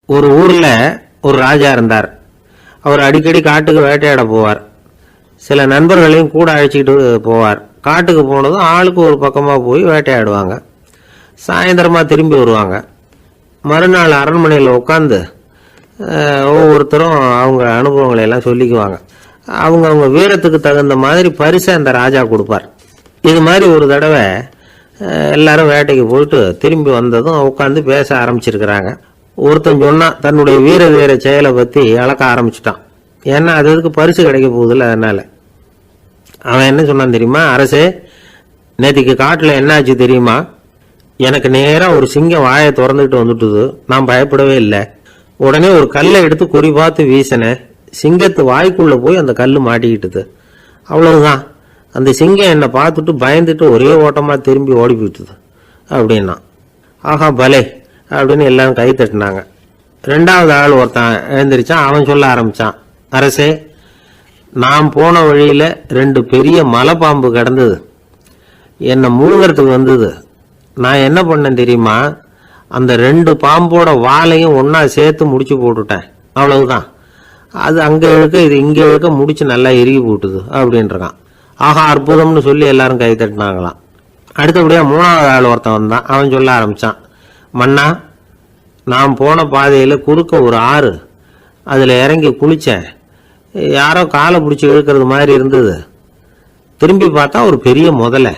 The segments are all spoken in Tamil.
ஒரு ஊர்ல ஒரு ராஜா இருந்தார். அவர் அடிக்கடி காட்டுக்கு வேட்டையாட போவார். சில நண்பர்களையும் கூட அழைச்சிக்கிட்டு போவார். காட்டுக்கு போனதும் ஆளுக்கு ஒரு பக்கமாக போய் வேட்டையாடுவாங்க. சாயந்தரமா திரும்பி வருவாங்க. மறுநாள் அரண்மனையில் உட்காந்து ஒவ்வொருத்தரும் அவங்க அனுபவங்களை எல்லாம் சொல்லிக்குவாங்க. அவங்க வீரத்துக்கு தகுந்த மாதிரி பரிசை அந்த ராஜா கொடுப்பார். இது மாதிரி ஒரு தடவை எல்லாரும் வேட்டைக்கு போயிட்டு திரும்பி வந்ததும் உட்காந்து பேச ஆரம்பிச்சிருக்கிறாங்க. ஒருத்தன் சொன்னான், தன்னுடைய வீர செயலை பற்றி அளக்க ஆரம்பிச்சிட்டான். ஏன்னா அதுக்கு பரிசு கிடைக்க போகுதில்ல, அதனால. அவன் என்ன சொன்னான் தெரியுமா? அரசே, நேற்றுக்கு காட்டில் என்ன ஆச்சு தெரியுமா? எனக்கு நேராக ஒரு சிங்கம் வாயை திறந்துக்கிட்டு வந்துட்டுது. நான் பயப்படவே இல்லை. உடனே ஒரு கல்லை எடுத்து குறி பார்த்து வீசினேன். சிங்கத்து வாய்க்குள்ளே போய் அந்த கல் மாட்டிக்கிட்டுது. அவ்வளவுதான். அந்த சிங்கம் என்னை பார்த்துட்டு பயந்துட்டு ஒரே ஓட்டமாக திரும்பி ஓடி போயிட்டுது அப்படின்னா. ஆஹா பலே அப்படின்னு எல்லாரும் கை தட்டினாங்க. ரெண்டாவது ஆள் ஒருத்தன் எழுந்திரிச்சான். அவன் சொல்ல ஆரம்பிச்சான், அரசே, நான் போன வழியில் 2 பெரிய மலைப்பாம்பு கிடந்தது. என்னை முழுங்கிறதுக்கு வந்தது. நான் என்ன பண்ணேன் தெரியுமா? அந்த 2 பாம்போட வாலையும் ஒன்றா சேர்த்து முடிச்சு போட்டுட்டேன். அவ்வளவுதான். அது அங்கே இழுக்க இது இங்கே இழுக்க முடிச்சு நல்லா இறுகி போட்டுது அப்படின்றான். ஆஹா அற்புதம்னு சொல்லி எல்லாரும் கை தட்டினாங்களாம். அடுத்தபடியாக 3வது ஆள் ஒருத்தன் வந்தான். அவன் சொல்ல ஆரம்பித்தான், மன்னா, நான் போன பாதையில் குறுக்க ஒரு ஆறு. அதில் இறங்கி குளித்தேன். யாரோ காலை பிடிச்சி இழுக்கிறது மாதிரி இருந்தது. திரும்பி பார்த்தா ஒரு பெரிய முதலை.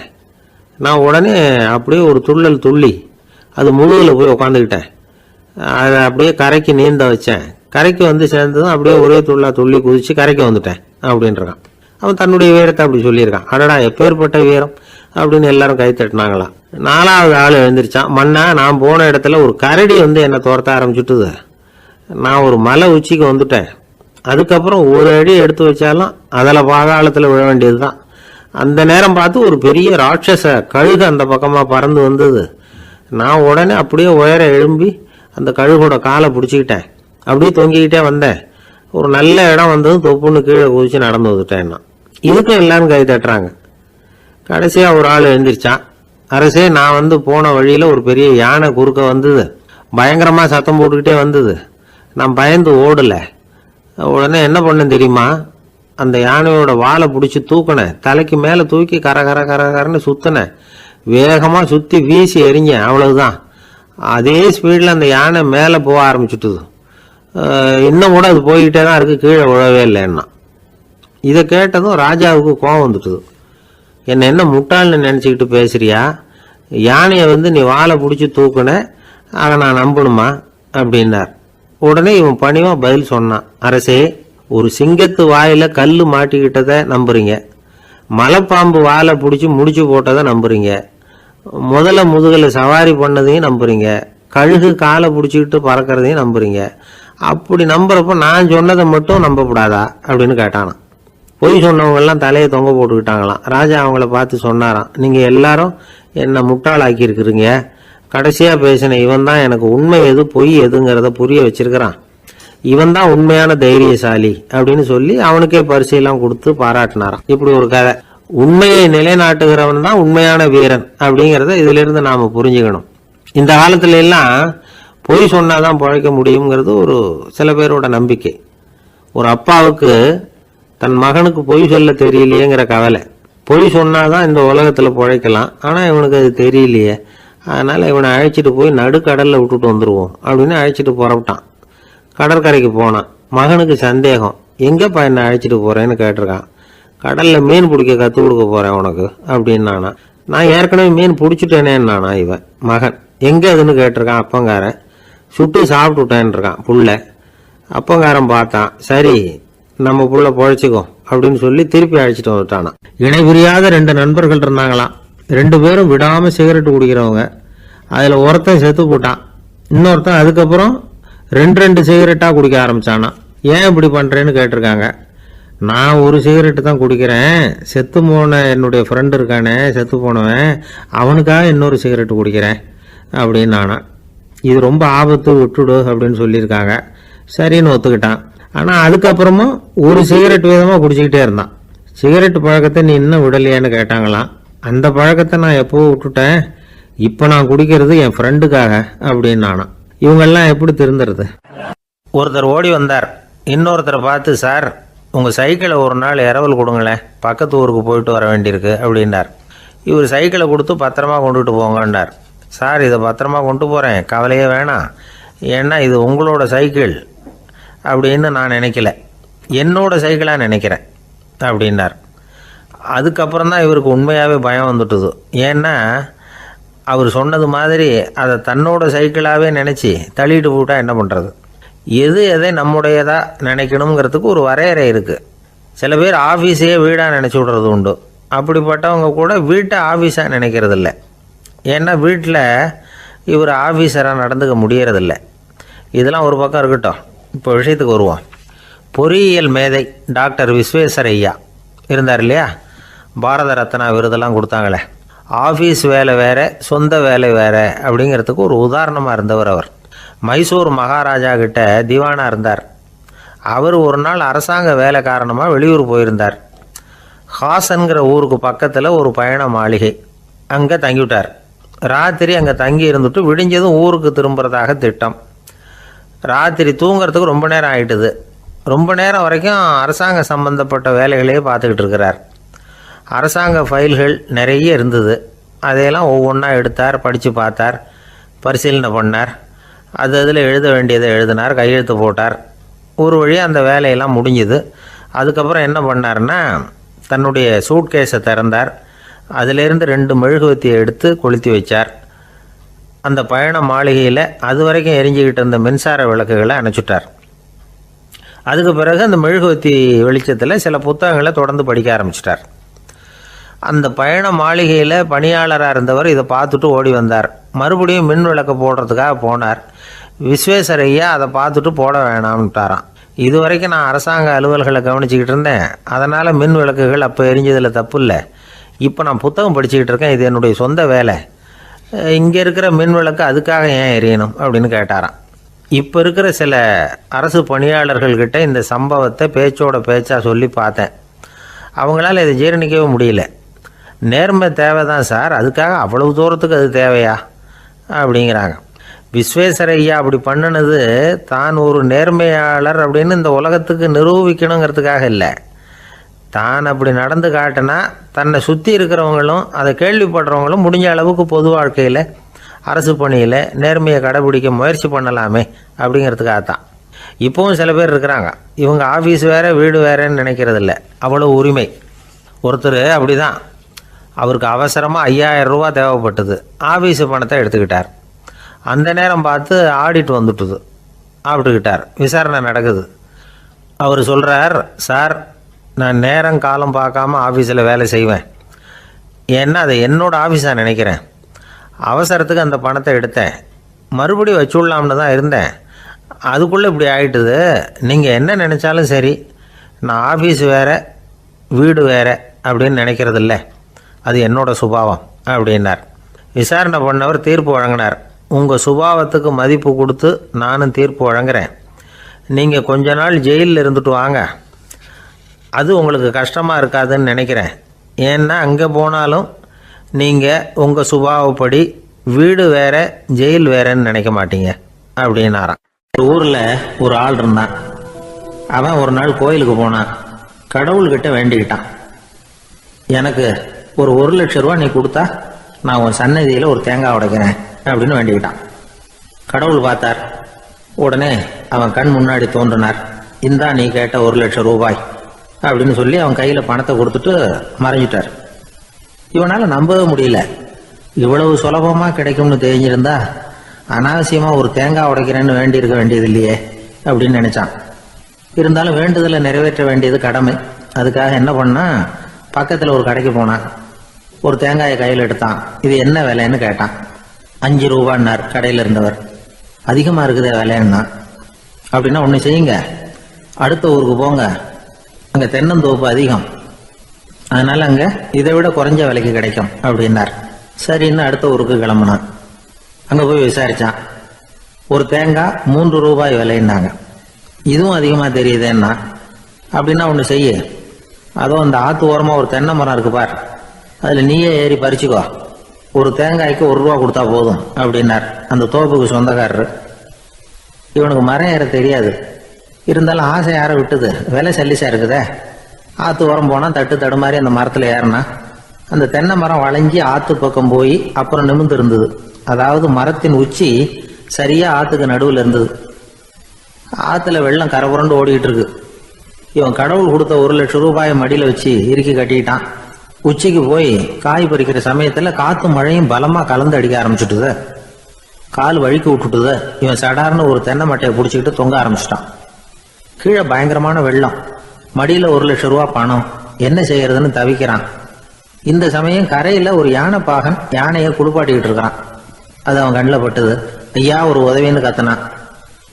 நான் உடனே அப்படியே ஒரு துள்ளல் துள்ளி அது முழுகில் போய் உக்காந்துக்கிட்டேன். அதை அப்படியே கரைக்கு நீந்த வச்சேன். கரைக்கு வந்து சேர்ந்ததும் அப்படியே ஒரே துள்ளி குதிச்சு கரைக்கு வந்துட்டேன் அப்படின்றான். அவன் தன்னுடைய வீரத்தை அப்படி சொல்லியிருக்கான். அடடா, எப்பேற்பட்ட வீரம் அப்படின்னு எல்லாரும் கை தட்டினாங்களாம். 4வது ஆள் எழுந்திரிச்சான். மன்னா, நான் போன இடத்துல ஒரு கரடி வந்து என்னை துரத்த ஆரம்பிச்சுட்டுது. நான் ஒரு மலை உச்சிக்கு வந்துட்டேன். அதுக்கப்புறம் ஒரு அடி எடுத்து வச்சாலும் அதில் பாதாளத்தில் விழ வேண்டியது தான். அந்த நேரம் பார்த்து ஒரு பெரிய ராட்சச கழுகு அந்த பக்கமாக பறந்து வந்தது. நான் உடனே அப்படியே உயர எழும்பி அந்த கழுகோட காலை பிடிச்சிக்கிட்டேன். அப்படியே தொங்கிக்கிட்டே வந்தேன். ஒரு நல்ல இடம் வந்ததும் தொப்புன்னு கீழே குதிச்சு நடந்து வந்துட்டேன்னா. இதுக்கும் எல்லாரும் கை தட்டுறாங்க. கடைசியாக ஒரு ஆள் எழுந்திரிச்சான். அரசே, நான் வந்து போன வழியில் ஒரு பெரிய யானை குறுக்க வந்தது. பயங்கரமாக சத்தம் போட்டுக்கிட்டே வந்தது. நான் பயந்து ஓடலை. உடனே என்ன பண்ணேன் தெரியுமா? அந்த யானையோட வாலை பிடிச்சி தூக்கினேன். தலைக்கு மேலே தூக்கி கரன்னு சுற்றினேன். வேகமாக சுற்றி வீசி எறிஞ்சேன். அவ்வளவுதான். அதே ஸ்பீடில் அந்த யானை மேலே போக ஆரம்பிச்சுட்டுது. இன்னும் கூட அது போய்கிட்டே தான் இருக்குது, கீழே விழவே இல்லைன்னா. இதை கேட்டதும் ராஜாவுக்கு கோபம் வந்துட்டுது. என்ன முட்டாள்னு நினச்சிக்கிட்டு பேசுறியா? யானையை வந்து நீ வாழை பிடிச்சி தூக்குன, அதை நான் நம்பணுமா அப்படின்னார். உடனே இவன் பணிவாக பதில் சொன்னான், அரசே, ஒரு சிங்கத்து வாயில் கல் மாட்டிக்கிட்டதை நம்புறீங்க, மலைப்பாம்பு வாழை பிடிச்சி முடிச்சு போட்டதை நம்புறீங்க, முதல்ல முதுகில் சவாரி பண்ணதையும் நம்புறீங்க, கழுகு காலை பிடிச்சிக்கிட்டு பறக்கிறதையும் நம்புறீங்க. அப்படி நம்புறப்ப நான் சொன்னதை மட்டும் நம்பக்கூடாதா அப்படின்னு கேட்டானான். பொய் சொன்னவங்கெல்லாம் தலையை தொங்க போட்டுக்கிட்டாங்களாம். ராஜா அவங்கள பார்த்து சொன்னாராம், நீங்கள் எல்லாரும் என்னை முட்டாளாக்கி இருக்கிறீங்க. கடைசியாக பேசின இவன் தான் எனக்கு உண்மை எது பொய் எதுங்கிறத புரிய வச்சிருக்கிறான். இவன் தான் உண்மையான தைரியசாலி அப்படின்னு சொல்லி அவனுக்கே பரிசையெல்லாம் கொடுத்து பாராட்டினாராம். இப்படி ஒரு கதை. உண்மையை நிலைநாட்டுகிறவன் தான் உண்மையான வீரன் அப்படிங்கிறத இதிலிருந்து நாம் புரிஞ்சுக்கணும். இந்த காலத்துல எல்லாம் பொய் சொன்னாதான் பழைக்க முடியுங்கிறது ஒரு சில பேரோட நம்பிக்கை. ஒரு அப்பாவுக்கு தன் மகனுக்கு பொய் சொல்ல தெரியலையேங்கிற கவலை. பொய் சொன்னாதான் இந்த உலகத்தில் பிழைக்கலாம், ஆனால் இவனுக்கு அது தெரியலையே, அதனால் இவனை அழைச்சிட்டு போய் நடுக்கடலில் விட்டுட்டு வந்துடுவோம் அப்படின்னு அழைச்சிட்டு புறப்பட்டான். கடற்கரைக்கு போனான். மகனுக்கு சந்தேகம், எங்கேப்பா என்னை அழைச்சிட்டு போகிறேன்னு கேட்டிருக்கான். கடலில் மீன் பிடிக்க கற்றுக் கொடுக்க போகிறேன் உனக்கு அப்படின்னானா. நான் ஏற்கனவே மீன் பிடிச்சிட்டேனேன்னானா இவன் மகன். எங்கே அதுன்னு கேட்டிருக்கான். அப்பங்காரன். சுட்டு சாப்பிட்டுட்டேன் இருக்கான் புள்ள. அப்பங்காரன் பார்த்தான், சரி நம்ம புள்ள பொழைச்சிக்கோ அப்படின்னு சொல்லி திருப்பி அழைச்சிட்டு வந்துட்டானா. இணை புரியாத 2 நண்பர்கள் இருந்தாங்களாம். 2 பேரும் விடாமல் சிகரெட்டு குடிக்கிறவங்க. அதில் ஒருத்தன் செத்து போட்டான். இன்னொருத்தன் அதுக்கப்புறம் 2 சிகரெட்டாக குடிக்க ஆரம்பிச்சானா. ஏன் இப்படி பண்ணுறேன்னு கேட்டிருக்காங்க. நான் ஒரு சிகரெட்டு தான் குடிக்கிறேன், செத்து போன என்னுடைய ஃப்ரெண்டு இருக்கானே செத்து போனவன், அவனுக்காக இன்னொரு சிகரெட்டு குடிக்கிறேன் அப்படின்னு நானா. இது ரொம்ப ஆபத்து, விட்டுடு அப்படின்னு சொல்லியிருக்காங்க. சரின்னு ஒத்துக்கிட்டான். ஆனால் அதுக்கப்புறமும் ஒரு சிகரெட் வீதமாக குடிச்சிக்கிட்டே இருந்தான். சிகரெட்டு பழக்கத்தை நீ இன்னும் விடலையான்னு கேட்டாங்களாம். அந்த பழக்கத்தை நான் எப்போ விட்டுட்டேன், இப்போ நான் குடிக்கிறது என் ஃப்ரெண்டுக்காக அப்படின்னு நானா. இவங்கெல்லாம் எப்படி திருந்துறது? ஒருத்தர் ஓடி வந்தார். இன்னொருத்தரை பார்த்து, சார் உங்கள் சைக்கிளை ஒரு நாள் இரவல் கொடுங்களேன், பக்கத்து ஊருக்கு போயிட்டு வர வேண்டியிருக்கு அப்படின்னார். இவர் சைக்கிளை கொடுத்து பத்திரமா கொண்டுட்டு போங்கன்னார். சார் இதை பத்திரமா கொண்டு போகிறேன், கவலையே வேணாம், ஏன்னா இது உங்களோட சைக்கிள் அப்படின்னு நான் நினைக்கல, என்னோட சைக்கிளாக நினைக்கிறேன் அப்படின்னார். அதுக்கப்புறம் தான் இவருக்கு உண்மையாகவே பயம் வந்துட்டுது. ஏன்னா அவர் சொன்னது மாதிரி அதை தன்னோட சைக்கிளாகவே நினச்சி தள்ளிட்டு போட்டால் என்ன பண்ணுறது? எது எதை நம்முடையதாக நினைக்கணுங்கிறதுக்கு ஒரு வரையறை இருக்குது. சில பேர் ஆஃபீஸையே வீடாக நினச்சி விட்றது உண்டு. அப்படிப்பட்டவங்க கூட வீட்டை ஆஃபீஸாக நினைக்கிறதில்ல. ஏன்னா வீட்டில் இவர் ஆஃபீஸராக நடந்துக்க முடியறதில்ல. இதெல்லாம் ஒரு பக்கம் இருக்கட்டும். இப்போ விஷயத்துக்கு வருவோம். பொறியியல் மேதை டாக்டர் விஸ்வேஸ்வரய்யா இருந்தார் இல்லையா, பாரத ரத்னா விருதெல்லாம் கொடுத்தாங்களே. ஆஃபீஸ் வேலை வேறு, சொந்த வேலை வேறு அப்படிங்கிறதுக்கு ஒரு உதாரணமாக இருந்தவர் அவர். மைசூர் மகாராஜா கிட்ட திவானாக இருந்தார். அவர் ஒரு நாள் அரசாங்க வேலை காரணமாக வெளியூர் போயிருந்தார். ஹாசன்கிற ஊருக்கு பக்கத்தில் ஒரு பயண மாளிகை, அங்கே தங்கிவிட்டார். ராத்திரி அங்கே தங்கி இருந்துட்டு விடிஞ்சதும் ஊருக்கு திரும்புறதாக திட்டம். ராத்திரி தூங்கிறதுக்கு ரொம்ப நேரம் ஆகிட்டுது. ரொம்ப நேரம் வரைக்கும் அரசாங்க சம்பந்தப்பட்ட வேலைகளையே பார்த்துக்கிட்டு இருக்கிறார். அரசாங்க ஃபைல்கள் நிறைய இருந்தது. அதையெல்லாம் ஒவ்வொன்றா எடுத்தார், படித்து பார்த்தார், பரிசீலனை பண்ணார். அதில் எழுத வேண்டியதை எழுதினார், கையெழுத்து போட்டார். ஒரு வழியாக அந்த வேலையெல்லாம் முடிஞ்சுது. அதுக்கப்புறம் என்ன பண்ணார்னா, தன்னுடைய சூட்கேஸை திறந்தார். அதிலிருந்து 2 மெழுகுவத்தியை எடுத்து கொளுத்தி வச்சார். அந்த பயண மாளிகையில் அது வரைக்கும் எரிஞ்சிக்கிட்டு இருந்த மின்சார விளக்குகளை அணைச்சிட்டார். அதுக்கு பிறகு அந்த மெழுகுவத்தி வெளிச்சத்தில் சில புத்தகங்களை தொடர்ந்து படிக்க ஆரம்பிச்சிட்டார். அந்த பயண மாளிகையில் பணியாளராக இருந்தவர் இதை பார்த்துட்டு ஓடி வந்தார். மறுபடியும் மின் விளக்கு போடுறதுக்காக போனார். விஸ்வேஸ்வரய்யா அதை பார்த்துட்டு போட வேணாம்ட்டாராம். இது வரைக்கும் நான் அரசாங்க அலுவல்களை கவனிச்சிக்கிட்டு இருந்தேன், அதனால் மின் விளக்குகள் அப்போ எரிஞ்சதில் தப்பு இல்லை. இப்போ நான் புத்தகம் படிச்சுக்கிட்டு இருக்கேன், இது என்னுடைய சொந்த வேலை, இங்கே இருக்கிற மின் விளக்கு அதுக்காக ஏன் எரியணும் அப்படின்னு கேட்டாராம். இப்போ இருக்கிற சில அரசு பணியாளர்கள்கிட்ட இந்த சம்பவத்தை பேச்சோட பேச்சாக சொல்லி பார்த்தேன். அவங்களால இதை ஜீரணிக்கவே முடியல. நேர்மை தேவை தான் சார், அதுக்காக அவ்வளவு தூரத்துக்கு அது தேவையா அப்படிங்கிறாங்க. விஸ்வேஸ்வரய்யா அப்படி பண்ணினது தான் ஒரு நேர்மையாளர் அப்படின்னு இந்த உலகத்துக்கு நிரூபிக்கணுங்கிறதுக்காக இல்லை. தான் அப்படி நடந்து காட்டினா தன்னை சுற்றி இருக்கிறவங்களும் அதை கேள்விப்படுறவங்களும் முடிஞ்ச அளவுக்கு பொது வாழ்க்கையில், அரசு பணியில் நேர்மையை கடைபிடிக்க முயற்சி பண்ணலாமே அப்படிங்கிறதுக்காகத்தான். இப்போவும் சில பேர் இருக்கிறாங்க, இவங்க ஆஃபீஸ் வேறு வீடு வேறேன்னு நினைக்கிறதில்ல, அவ்வளோ உரிமை. ஒருத்தர் அப்படி தான், அவருக்கு அவசரமாக 5000 ரூபா தேவைப்பட்டது. ஆஃபீஸு பணத்தை எடுத்துக்கிட்டார். அந்த நேரம் பார்த்து ஆடிட் வந்துட்டுது, ஆப்பிட்டுக்கிட்டார். விசாரணை நடக்குது. அவர் சொல்கிறார், சார் நான் நேரம் காலம் பார்க்காம ஆஃபீஸில் வேலை செய்வேன், ஏன்னா அதை என்னோடய ஆஃபீஸாக நினைக்கிறேன். அவசரத்துக்கு அந்த பணத்தை எடுத்தேன், மறுபடியும் வச்சுடலாம்னு தான் இருந்தேன், அதுக்குள்ளே இப்படி ஆகிட்டுது. நீங்கள் என்ன நினச்சாலும் சரி, நான் ஆஃபீஸ் வேறு வீடு வேறு அப்படின்னு நினைக்கிறதில்ல, அது என்னோடய சுபாவம் அப்படின்னார். விசாரணை பண்ணவர் தீர்ப்பு வழங்கினார். உங்கள் சுபாவத்துக்கு மதிப்பு கொடுத்து நானும் தீர்ப்பு வழங்குறேன். நீங்கள் கொஞ்ச நாள் ஜெயிலில் இருந்துட்டு வாங்க, அது உங்களுக்கு கஷ்டமாக இருக்காதுன்னு நினைக்கிறேன். ஏன்னா அங்கே போனாலும் நீங்கள் உங்கள் சுபாவப்படி வீடு வேறு ஜெயில் வேறேன்னு நினைக்க மாட்டீங்க அப்படின்னாராம். ஒரு ஊரில் ஒரு ஆள் இருந்தான். அவன் ஒரு நாள் கோயிலுக்கு போனான். கடவுள்கிட்ட வேண்டிக்கிட்டான், எனக்கு ஒரு 1,00,000 ரூபா நீ கொடுத்தா நான் உன் சன்னதியில் ஒரு தேங்காய் உடைக்கிறேன் அப்படின்னு வேண்டிக்கிட்டான். கடவுள் பார்த்தார். உடனே அவன் கண் முன்னாடி தோன்றினார். இந்தா நீ கேட்ட 1,00,000 ரூபாய் அப்படின்னு சொல்லி அவன் கையில் பணத்தை கொடுத்துட்டு மறைஞ்சிட்டார். இவனால் நம்பவே முடியல. இவ்வளவு சுலபமாக கிடைக்கும்னு தெரிஞ்சிருந்தா அனாவசியமாக ஒரு தேங்காய் உடைக்கிறேன்னு வேண்டியிருக்க வேண்டியது இல்லையே அப்படின்னு நினச்சான். இருந்தாலும் வேண்டுதலை நிறைவேற்ற வேண்டியது கடமை. அதுக்காக என்ன பண்ணான், பக்கத்தில் ஒரு கடைக்கு போனான். ஒரு தேங்காயை கையில் எடுத்தான். இது என்ன விலைன்னு கேட்டான். 5 ரூபான்னார் கடையில் இருந்தவர். அதிகமாக இருக்குதே விலைன்னா. அப்படின்னா ஒன்று செய்யுங்க, அடுத்த ஊருக்கு போங்க, அங்கே தென்னந்தோப்பு அதிகம், அதனால் அங்கே இதை விட குறைஞ்ச விலைக்கு கிடைக்கும் அப்படின்னார். சரின்னு அடுத்த ஊருக்கு கிளம்புனான். அங்கே போய் விசாரித்தான். ஒரு தேங்காய் 3 ரூபாய் விலைன்னாங்க. இதுவும் அதிகமாக தெரியுதுன்னா. அப்படின்னா ஒன்று செய்ய, அதோ அந்த ஆற்று ஓரமாக ஒரு தென்னை மரம் இருக்கு பார், அதில் நீயே ஏறி பறிச்சுக்கோ, ஒரு தேங்காய்க்கு 1 ரூபா கொடுத்தா போதும் அப்படின்னார் அந்த தோப்புக்கு சொந்தக்காரரு. இவனுக்கு மரம் ஏற தெரியாது. இருந்தாலும் ஆசை யாரை விட்டுது, விலை சல்லிசா இருக்குதே. ஆற்று உரம் போனால் தட்டு தடுமாறி அந்த மரத்தில் ஏறினா அந்த தென்னை மரம் வளைஞ்சி ஆற்று பக்கம் போய் அப்புறம் நிமிர்ந்து இருந்தது. அதாவது மரத்தின் உச்சி சரியா ஆற்றுக்கு நடுவில் இருந்தது. ஆற்றுல வெள்ளம் கரை புரண்டு ஓடிக்கிட்டு இருக்கு. இவன் கடவுள் கொடுத்த 1,00,000 ரூபாயை மடியில் வச்சு இறுக்கி கட்டிக்கிட்டான். உச்சிக்கு போய் காய் பறிக்கிற சமயத்தில் காற்றும் மழையும் பலமாக கலந்து அடிக்க ஆரம்பிச்சுட்டுது. கால் வழுக்கி விட்டுட்டுது. இவன் சடார்னு ஒரு தென்னை மட்டையை பிடிச்சிக்கிட்டு தொங்க ஆரம்பிச்சிட்டான். கீழே பயங்கரமான வெள்ளம். மடியில் 1,00,000 ரூபா பணம். என்ன செய்யறதுன்னு தவிக்கிறான். இந்த சமயம் கரையில் ஒரு யானை பாகன் யானையை குளிப்பாட்டிக்கிட்டு இருக்கிறான். அது அவன் கண்ணில் பட்டுது. ஐயா ஒரு உதவின்னு கத்தினான்.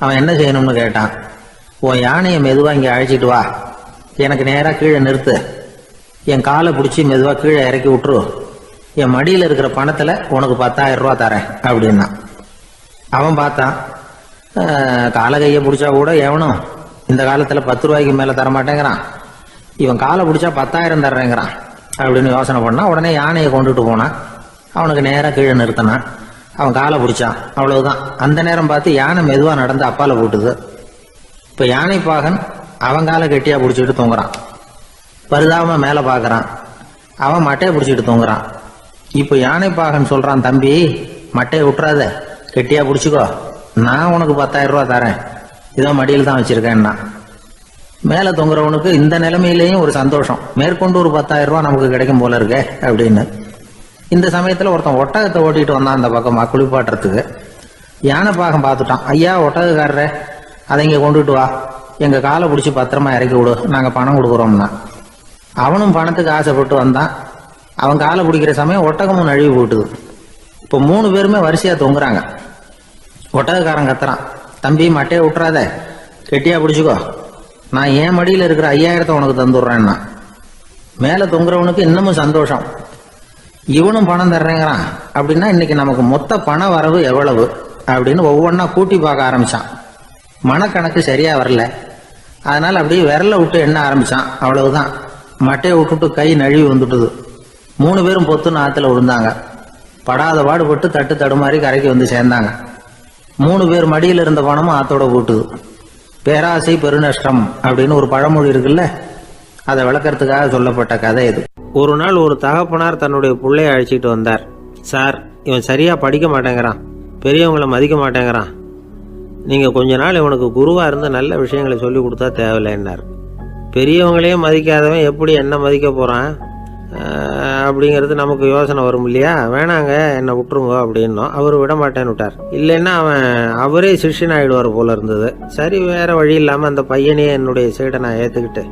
அவன் என்ன செய்யணும்னு கேட்டான். உன் யானையை மெதுவாக இங்கே அழைச்சிட்டு வா, எனக்கு நேராக கீழே நிறுத்து, என் காலை பிடிச்சி மெதுவாக கீழே இறக்கி விட்டுரு, என் மடியில் இருக்கிற பணத்தில் உனக்கு 10,000 ரூபா தரேன் அப்படின்னா. அவன் பார்த்தான். காலை கையை பிடிச்சா கூட எவனும் இந்த காலத்தில் 10 ரூபாய்க்கு மேலே தரமாட்டேங்கிறான். இவன் காலை பிடிச்சா 10,000 தர்றேங்கிறான் அப்படின்னு யோசனை பண்ணான். உடனே யானையை கொண்டுட்டு போனான். அவனுக்கு நேராக கீழே நிறுத்தினான். அவன் காலை பிடிச்சான். அவ்வளவுதான். அந்த நேரம் பார்த்து யானை மெதுவாக நடந்து அப்பால போட்டுது. இப்போ யானை பாகன் அவன் காலை கெட்டியாக பிடிச்சிட்டு தூங்குறான். பரிதாபமாக மேலே பார்க்குறான். அவன் மட்டையை பிடிச்சிட்டு தூங்குறான். இப்போ யானை பாகன் சொல்கிறான், தம்பி மட்டையை விட்டுறாத, கெட்டியாக பிடிச்சிக்கோ, நான் உனக்கு 10,000 ரூபா தரேன், இதோ மடியில் தான் வச்சிருக்கேன்னா. மேலே தொங்குறவனுக்கு இந்த நிலைமையிலேயும் ஒரு சந்தோஷம். மேற்கொண்டு ஒரு 10,000 ரூபா நமக்கு கிடைக்கும் போல இருக்கே அப்படின்னு. இந்த சமயத்தில் ஒருத்தன் ஒட்டகத்தை ஓட்டிட்டு வந்தான் அந்த பக்கமாக குளிப்பாட்டுறதுக்கு. யானை பாகம் பார்த்துட்டான். ஐயா ஒட்டகக்காரரே, அதை இங்கே கொண்டுட்டு வா, எங்கள் காலை பிடிச்சி பத்திரமா இறக்கி விடு, நாங்கள் பணம் கொடுக்குறோம்னா. அவனும் பணத்துக்கு ஆசைப்பட்டு வந்தான். அவன் காலை பிடிக்கிற சமயம் ஒட்டகமும் நழுவி போட்டுது. இப்போ 3 பேருமே வரிசையாக தொங்குறாங்க. ஒட்டகக்காரன் கத்துறான், தம்பி மட்டையை விட்டுறாத, கெட்டியாக பிடிச்சிக்கோ, நான் என் மடியில் இருக்கிற 5,000 உனக்கு தந்துடுறேன்னா. மேலே தொங்குறவனுக்கு இன்னமும் சந்தோஷம். இவனும் பணம் தர்றேங்கிறான் அப்படின்னா இன்னைக்கு நமக்கு மொத்த பண வரவு எவ்வளவு அப்படின்னு ஒவ்வொன்றா கூட்டி பார்க்க ஆரம்பிச்சான். மனக்கணக்கு சரியா வரல. அதனால அப்படியே விரல விட்டு எண்ண ஆரம்பிச்சான். அவ்வளவுதான். மட்டையை விட்டுட்டு கை நழுவி வந்துட்டுது. 3 பேரும் பொத்துன்னு ஆத்துல விழுந்தாங்க. படாத பாடுபட்டு தட்டு தடுமாறி கரைக்கு வந்து சேர்ந்தாங்க. 3 பேர் மடியில் இருந்த பணமும் ஆத்தோட போட்டுது. பேராசை பெருநஷ்டம் அப்படின்னு ஒரு பழமொழி இருக்குல்ல, அதை விளக்கறதுக்காக சொல்லப்பட்ட கதை இது. ஒரு நாள் ஒரு தகப்பனார் தன்னுடைய பிள்ளைய அழைச்சிட்டு வந்தார். சார், இவன் சரியா படிக்க மாட்டேங்கிறான், பெரியவங்களை மதிக்க மாட்டேங்கிறான், நீங்க கொஞ்ச நாள் இவனுக்கு குருவா இருந்து நல்ல விஷயங்களை சொல்லி கொடுத்தா தேவையில்லைன்னார். பெரியவங்களையே மதிக்காதவன் எப்படி என்ன மதிக்க போறான் அப்படிங்கிறது நமக்கு யோசனை வரும் இல்லையா. வேணாங்க, என்னை விட்டுருங்க அப்படின்னோம். அவர் விட மாட்டேன்னு விட்டார். இல்லைன்னா அவரே சிஷ்யன் ஆகிடுவார் போல இருந்தது. சரி, வேற வழி இல்லாமல் அந்த பையனையே என்னுடைய சைடை நான் ஏற்றுக்கிட்டு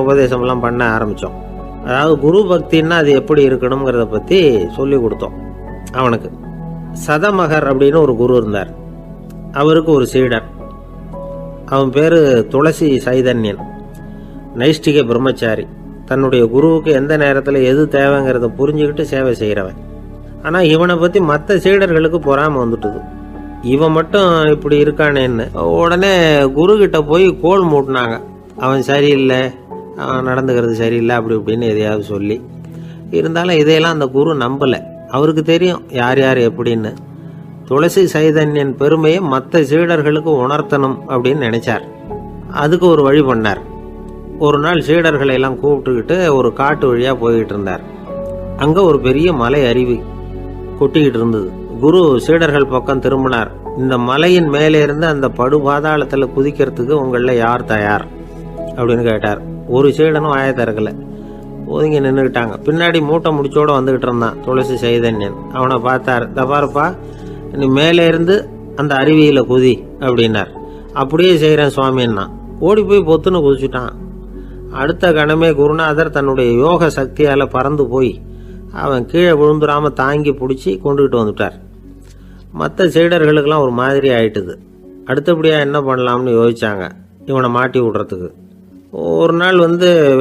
உபதேசமெல்லாம் பண்ண ஆரம்பித்தோம். அதாவது குரு பக்தின்னா அது எப்படி இருக்கணுங்கிறத பற்றி சொல்லி கொடுத்தோம் அவனுக்கு. சதமகர் அப்படின்னு ஒரு குரு இருந்தார். அவருக்கு ஒரு சீடர். அவன் பேர் துளசி சைதன்யன், நைஷ்டிக பிரம்மச்சாரி. தன்னுடைய குருவுக்கு எந்த நேரத்தில் எது தேவைங்கிறத புரிஞ்சுக்கிட்டு சேவை செய்கிறவன். ஆனால் இவனை பற்றி மற்ற சீடர்களுக்கு பொறாமை வந்துட்டுது. இவன் மட்டும் இப்படி இருக்கானேன்னு உடனே குரு கிட்ட போய் கோல் மூட்டினாங்க. அவன் சரியில்லை, அவன் நடந்துக்கிறது சரியில்லை, அப்படி இப்படின்னு எதையாவது சொல்லி. இருந்தாலும் இதையெல்லாம் அந்த குரு நம்பலை. அவருக்கு தெரியும் யார் யார் எப்படின்னு. துளசி சைதன்யன் பெருமையை மற்ற சீடர்களுக்கு உணர்த்தணும் அப்படின்னு நினைச்சார். அதுக்கு ஒரு வழி பண்ணார். ஒரு நாள் சீடர்களை எல்லாம் கூப்பிட்டுக்கிட்டு ஒரு காட்டு வழியாக போய்கிட்டு இருந்தார். அங்கே ஒரு பெரிய மலை அருவி கொட்டிக்கிட்டு இருந்தது. குரு சீடர்கள் பக்கம் திரும்பினார். இந்த மலையின் மேலே இருந்து அந்த படுபாதாளத்தில் குதிக்கிறதுக்கு உங்களில் யார் தயார் அப்படின்னு கேட்டார். ஒரு சீடனும் ஆய திறக்கலை, ஒதுங்கி நின்றுக்கிட்டாங்க. பின்னாடி மூட்டை முடிச்சோடு வந்துக்கிட்டு இருந்தான் துளசி சைதன்யன். அவனை பார்த்தார். தப்பாருப்பா, நீ மேலே இருந்து அந்த அருவியில் குதி அப்படின்னார். அப்படியே செய்கிறேன் சுவாமின்னா ஓடி போய் பொத்துன்னு குதிச்சுட்டான். அடுத்த கணமே குருநாதர் தன்னுடைய யோக சக்தியால் பறந்து போய் அவன் கீழே விழுந்துடாமல் தாங்கி பிடிச்சி கொண்டுகிட்டு வந்துட்டார். மற்ற சீடர்களுக்கெல்லாம் ஒரு மாதிரி ஆயிட்டுது. அடுத்தபடியாக என்ன பண்ணலாம்னு யோசிச்சாங்க இவனை மாட்டி விடுறதுக்கு. ஒரு நாள்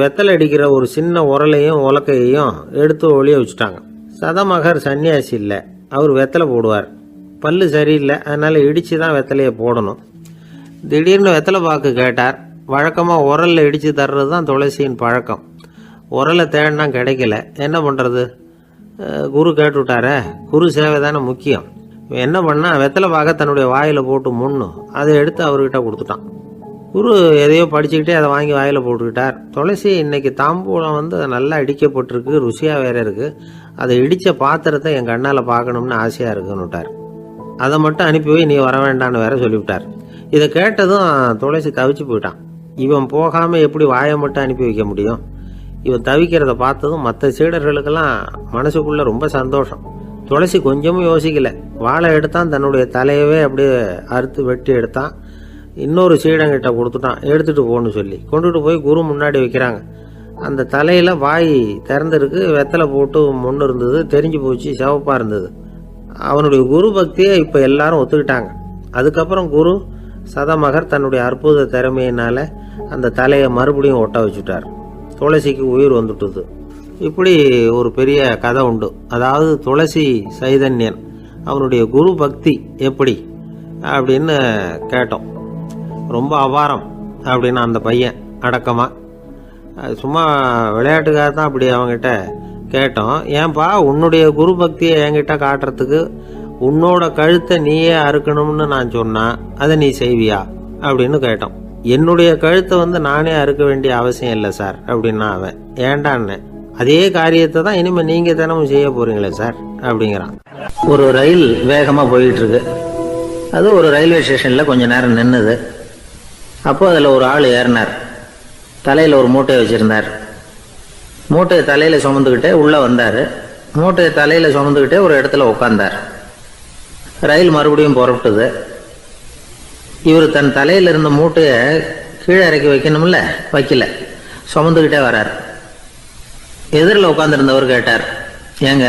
வெத்தலை அடிக்கிற ஒரு சின்ன உரலையும் உலக்கையையும் எடுத்து ஒளிய வச்சுட்டாங்க. சதமகர் சன்னியாசி இல்லை, அவர் வெத்தலை போடுவார். பல்லு சரியில்லை, அதனால் இடித்து தான் வெத்தலையை போடணும். திடீர்னு வெத்தலை பாக்கு கேட்டார். வழக்கமாக உரலில் இடித்து தர்றது தான் துளசியின் பழக்கம். உரலை தேடினா கிடைக்கல, என்ன பண்ணுறது? குரு கேட்டுவிட்டாரே, குரு சேவை தானே முக்கியம். என்ன பண்ணா, வெத்தலை பாக்க தன்னுடைய வாயில் போட்டு முன்னும் அதை எடுத்து அவர்கிட்ட கொடுத்துட்டான். குரு எதையோ படிச்சுக்கிட்டே அதை வாங்கி வாயில் போட்டுக்கிட்டார். துளசி, இன்னைக்கு தாம்பூலம் வந்து நல்லா இடிக்கப்பட்டிருக்கு, ருசியாக வேற இருக்குது, அதை இடித்த பாத்திரத்தை என் கண்ணால் பார்க்கணும்னு ஆசையாக இருக்குன்னு விட்டார். அதை மட்டும் அனுப்பி போய் நீ வர வேண்டான்னு வேற சொல்லிவிட்டார். இதை கேட்டதும் துளசி தவிச்சு போயிட்டான். இவன் போகாமல் எப்படி வாயை மட்டும் அனுப்பி வைக்க முடியும்? இவன் தவிக்கிறத பார்த்ததும் மற்ற சீடர்களுக்கெல்லாம் மனசுக்குள்ளே ரொம்ப சந்தோஷம். துளசி கொஞ்சமும் யோசிக்கல, வாழை எடுத்தான், தன்னுடைய தலையவே அப்படியே அறுத்து வெட்டி எடுத்தான். இன்னொரு சீடங்கிட்ட கொடுத்துட்டான், எடுத்துகிட்டு போன்னு சொல்லி கொண்டுட்டு போய் குரு முன்னாடி வைக்கிறாங்க. அந்த தலையில் வாய் திறந்துருக்கு, வெத்தலை போட்டு முன்னு இருந்தது, தெரிஞ்சு போச்சு, சிவப்பாக இருந்தது. அவனுடைய குரு பக்தியை இப்போ எல்லாரும் ஒத்துக்கிட்டாங்க. அதுக்கப்புறம் குரு சதமகர் தன்னுடைய அற்புத திறமையினால அந்த தலையை மறுபடியும் ஒட்ட வச்சுட்டார். துளசிக்கு உயிர் வந்துட்டுது. இப்படி ஒரு பெரிய கதை உண்டு. அதாவது துளசி சைதன்யன் அவனுடைய குரு பக்தி எப்படி அப்படின்னு கேட்டோம். ரொம்ப அபாரம் அப்படின்னு அந்த பையன் அடக்கமா, சும்மா விளையாட்டுக்காக தான் அப்படி அவங்ககிட்ட கேட்டோம். ஏன்பா உன்னுடைய குரு பக்தியை என்கிட்ட காட்டுறதுக்கு உன்னோட கழுத்தை நீயே அறுக்கணும்னு நான் சொன்னா அதை நீ செய்வியா அப்படின்னு கேட்டோம். என்னுடைய கழுத்தை வந்து நானே அறுக்க வேண்டிய அவசியம் இல்லை சார் அப்படின்னா அவன். ஏண்டான்னு, அதே காரியத்தை தான் இனிமேல் நீங்கள் தினமும் செய்ய போறீங்களே சார் அப்படிங்கிறான். ஒரு ரயில் வேகமாக போயிட்டு இருக்கு. அது ஒரு ரயில்வே ஸ்டேஷனில் கொஞ்ச நேரம் நின்றுது. அப்போ அதில் ஒரு ஆள் ஏறினார். தலையில் ஒரு மூட்டையை வச்சுருந்தார். மூட்டையை தலையில் சுமந்துக்கிட்டே உள்ளே வந்தார். மூட்டையை தலையில் சுமந்துக்கிட்டே ஒரு இடத்துல உட்காந்தார். ரயில் மறுபடியும் புறப்பட்டுது. இவர் தன் தலையில் இருந்த மூட்டையை கீழே இறக்கி வைக்கணும்ல, வைக்கல, சுமந்துக்கிட்டே வரார். எதிரில் உட்காந்துருந்தவர் கேட்டார், ஏங்க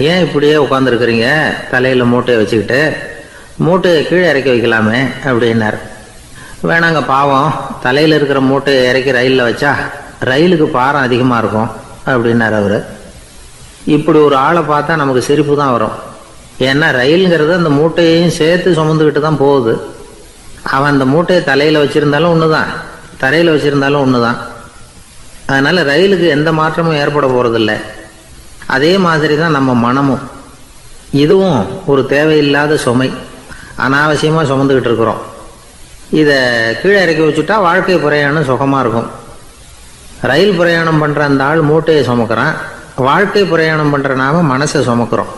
ஏன் இப்படியே உட்காந்துருக்குறீங்க தலையில் மூட்டையை வச்சுக்கிட்டு? மூட்டையை கீழே இறக்கி வைக்கலாமே அப்படின்னார். வேணாங்க, பாவம், தலையில் இருக்கிற மூட்டையை இறக்கி ரயிலில் வச்சா ரயிலுக்கு பாரம் அதிகமாக இருக்கும் அப்படின்னார் அவர். இப்படி ஒரு ஆளை பார்த்தா நமக்கு சிரிப்பு தான் வரும். ஏன்னா ரயிலுங்கிறது அந்த மூட்டையையும் சேர்த்து சுமந்துக்கிட்டு தான் போகுது. அவன் அந்த மூட்டையை தலையில் வச்சுருந்தாலும் ஒன்று தான், தரையில் வச்சுருந்தாலும் ஒன்று தான். அதனால் ரயிலுக்கு எந்த மாற்றமும் ஏற்பட போகிறதில்ல. அதே மாதிரி தான் நம்ம மனமும். இதுவும் ஒரு தேவையில்லாத சுமை, அனாவசியமாக சுமந்துக்கிட்டு இருக்கிறோம். இதை கீழே இறக்கி வச்சுட்டா வாழ்க்கை பிரயாணம் சுகமாக இருக்கும். ரயில் பிரயாணம் பண்ணுற அந்த ஆள் மூட்டையை சுமக்கிறான், வாழ்க்கை பிரயாணம் பண்ணுற நாம மனசை சுமக்கிறோம்.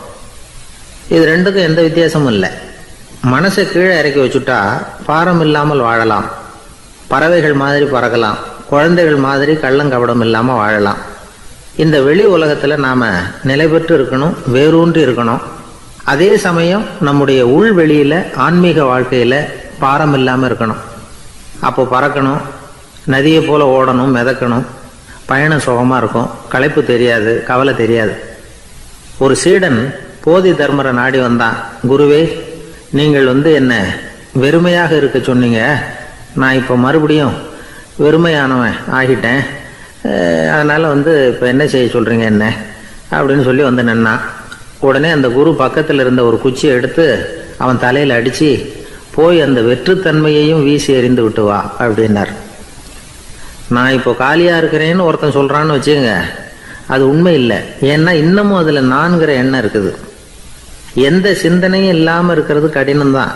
இது ரெண்டுக்கும் எந்த வித்தியாசமும் இல்லை. மனசை கீழே இறக்கி வச்சுட்டா பாரம் இல்லாமல் வாழலாம், பறவைகள் மாதிரி பறக்கலாம், குழந்தைகள் மாதிரி கள்ளங்கபடம் இல்லாமல் வாழலாம். இந்த வெளி உலகத்தில் நாம் நிலை பெற்று இருக்கணும், வேரூன்றி இருக்கணும். அதே சமயம் நம்முடைய உள்வெளியில் ஆன்மீக வாழ்க்கையில் பாரம் இல்லாமல் இருக்கணும். அப்போ பறக்கணும், நதியை போல் ஓடணும், மிதக்கணும், பயணம் சுகமாக இருக்கும், களைப்பு தெரியாது, கவலை தெரியாது. ஒரு சீடன் போதி தர்மரை நாடி வந்தான். குருவே, நீங்கள் என்ன வெறுமையாக இருக்க சொன்னீங்க, நான் இப்போ மறுபடியும் வெறுமையானவன் ஆகிட்டேன், அதனால் இப்போ என்ன செய்ய சொல்கிறீங்க என்ன அப்படின்னு சொல்லி நின்னான். உடனே அந்த குரு பக்கத்தில் இருந்த ஒரு குச்சியை எடுத்து அவன் தலையில் அடித்து, போய் அந்த வெற்றுத்தன்மையையும் வீசி எறிந்து விட்டு வா அப்படின்னார். நான் இப்போ காலியாக இருக்கிறேன்னு ஒருத்தன் சொல்கிறான்னு வச்சுக்கோங்க, அது உண்மை இல்லை. ஏன்னா இன்னமும் அதில் நான்கிற எண்ணம் இருக்குது. எந்த சிந்தனையும் இல்லாமல் இருக்கிறது கடினம்தான்.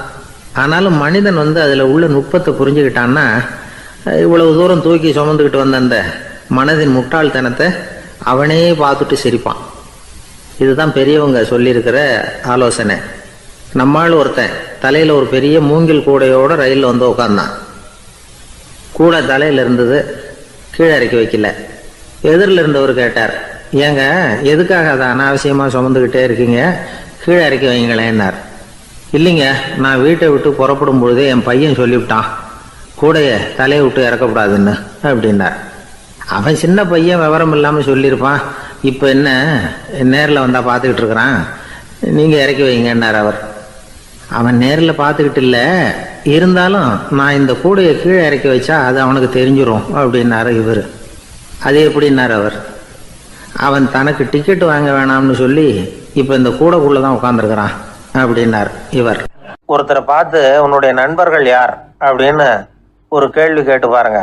ஆனாலும் மனிதன் அதில் உள்ள நுட்பத்தை புரிஞ்சுக்கிட்டான்னா இவ்வளவு தூரம் தூக்கி சுமந்துக்கிட்டு வந்த அந்த மனதின் முட்டாள்தனத்தை அவனே பார்த்துட்டு சிரிப்பான். இதுதான் பெரியவங்க சொல்லியிருக்கிற ஆலோசனை. நம்மால் ஒருத்தன் தலையில் ஒரு பெரிய மூங்கில் கூடையோட ரயிலில் உட்கார்ந்தான். கூடை தலையில் இருந்தது, கீழே இறக்கி வைக்கல. எதிரில் இருந்தவர் கேட்டார், ஏங்க எதுக்காக அதை அனாவசியமாக சுமந்துக்கிட்டே இருக்கீங்க, கீழே இறக்கி வைங்களேன்னார். இல்லைங்க, நான் வீட்டை விட்டு புறப்படும் பொழுதே என் பையன் சொல்லிவிட்டான், கூடையை தலையை விட்டு இறக்கக்கூடாதுன்னு அப்படின்னார். அவன் சின்ன பையன், விவரம் இல்லாமல் சொல்லியிருப்பான். இப்போ என்ன நேரில் வந்தால் பார்த்துக்கிட்டு இருக்கிறான், நீங்கள் இறக்கி வைங்கன்னார் அவர். அவன் நேரில் பார்த்துக்கிட்டு இல்லை, இருந்தாலும் நான் இந்த கூடையை கீழே இறக்கி வச்சா அது அவனுக்கு தெரிஞ்சிடும் அப்படின்னாரு இவர். அது எப்படின்னார் அவர். அவன் தனக்கு டிக்கெட் வாங்க வேணாம்னு சொல்லி இப்போ இந்த கூடைக்குள்ளே தான் உட்காந்துருக்கிறான் அப்படின்னார் இவர். ஒருத்தரை பார்த்து உன்னுடைய நண்பர்கள் யார் அப்படின்னு ஒரு கேள்வி கேட்டு பாருங்க.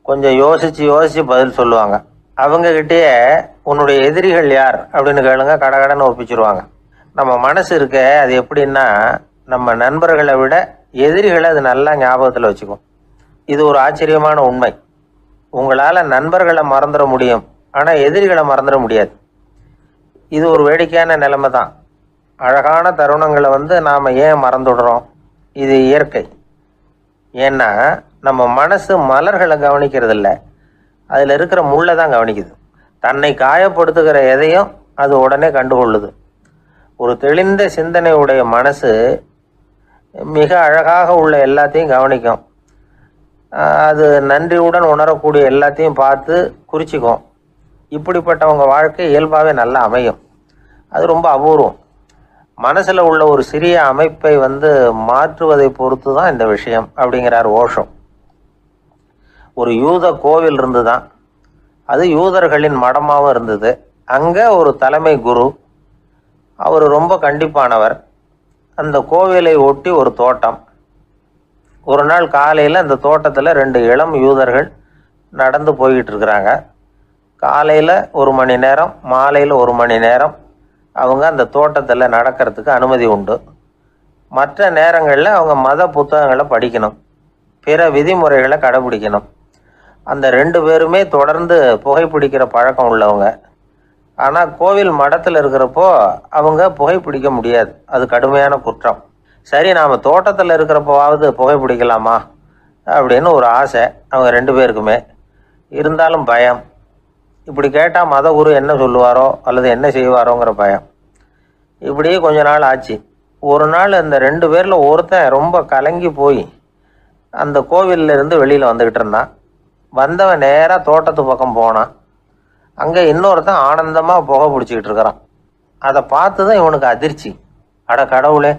கொஞ்சம் யோசிச்சு பதில் சொல்லுவாங்க. அவங்க கிட்டேயே உன்னுடைய எதிரிகள் யார் அப்படின்னு கேளுங்க, கடகடன்னு ஒப்பிச்சிருவாங்க. நம்ம மனசு இருக்க அது எப்படின்னா, நம்ம நண்பர்களை விட எதிரிகளை அது நல்லா ஞாபகத்தில் வச்சுக்கும். இது ஒரு ஆச்சரியமான உண்மை. உங்களால் நண்பர்களை மறந்துட முடியும், ஆனால் எதிரிகளை மறந்துட முடியாது. இது ஒரு வேடிக்கையான நிலைமை தான். அழகான தருணங்களை நாம் ஏன் மறந்துடுறோம்? இது இயற்கை. ஏன்னா நம்ம மனசு மலர்களை கவனிக்கிறது இல்லை, அதில் இருக்கிற முள்ளை தான் கவனிக்குது. தன்னை காயப்படுத்துகிற எதையும் அது உடனே கண்டுகொள்ளுது. ஒரு தெளிந்த சிந்தனையுடைய மனசு மிக அழகாக உள்ள எல்லாத்தையும் கவனிக்கும். அது நன்றியுடன் உணரக்கூடிய எல்லாத்தையும் பார்த்து குறிச்சிக்கும். இப்படிப்பட்டவங்க வாழ்க்கை இயல்பாகவே நல்லா அமையும். அது ரொம்ப அபூர்வம். மனசில் உள்ள ஒரு சிறிய அமைப்பை மாற்றுவதை பொறுத்து தான் இந்த விஷயம் அப்படிங்கிறார் ஓஷோ. ஒரு யூத கோவில் இருந்து தான், அது யூதர்களின் மடமாகவும் இருந்தது. அங்கே ஒரு தலைமை குரு, அவர் ரொம்ப கண்டிப்பானவர். அந்த கோவிலை ஒட்டி ஒரு தோட்டம். ஒரு நாள் காலையில் அந்த தோட்டத்தில் 2 இளம் யூதர்கள் நடந்து போய்கிட்டு இருக்கிறாங்க. காலையில் 1 மணி நேரம், மாலையில் 1 மணி நேரம் அவங்க அந்த தோட்டத்தில் நடக்கிறதுக்கு அனுமதி உண்டு. மற்ற நேரங்களில் அவங்க மத புத்தகங்களை படிக்கணும், பிற விதிமுறைகளை கடைபிடிக்கணும். அந்த 2 பேருமே தொடர்ந்து புகைப்பிடிக்கிற பழக்கம் உள்ளவங்க. ஆனால் கோவில் மடத்தில் இருக்கிறப்போ அவங்க புகைப்பிடிக்க முடியாது, அது கடுமையான குற்றம். சரி, நாம் தோட்டத்தில் இருக்கிறப்போவாவது புகைப்பிடிக்கலாமா அப்படின்னு ஒரு ஆசை அவங்க 2 பேருக்குமே. இருந்தாலும் பயம். இப்படி கேட்டால் மதகுரு என்ன சொல்லுவாரோ அல்லது என்ன செய்வாரோங்கிற பயம். இப்படியே கொஞ்ச நாள் ஆச்சு. ஒரு நாள் அந்த 2 பேரில் ஒருத்தன் ரொம்ப கலங்கி போய் அந்த கோவிலில் இருந்து வெளியில் வந்துக்கிட்டு இருந்தான். வந்தவன் நேராக தோட்டத்து பக்கம் போனான். அங்கே இன்னொருத்தன் ஆனந்தமாக புகை பிடிச்சிக்கிட்டு இருக்கிறான். அதை பார்த்து தான் இவனுக்கு அதிர்ச்சி. அட கடவுளே,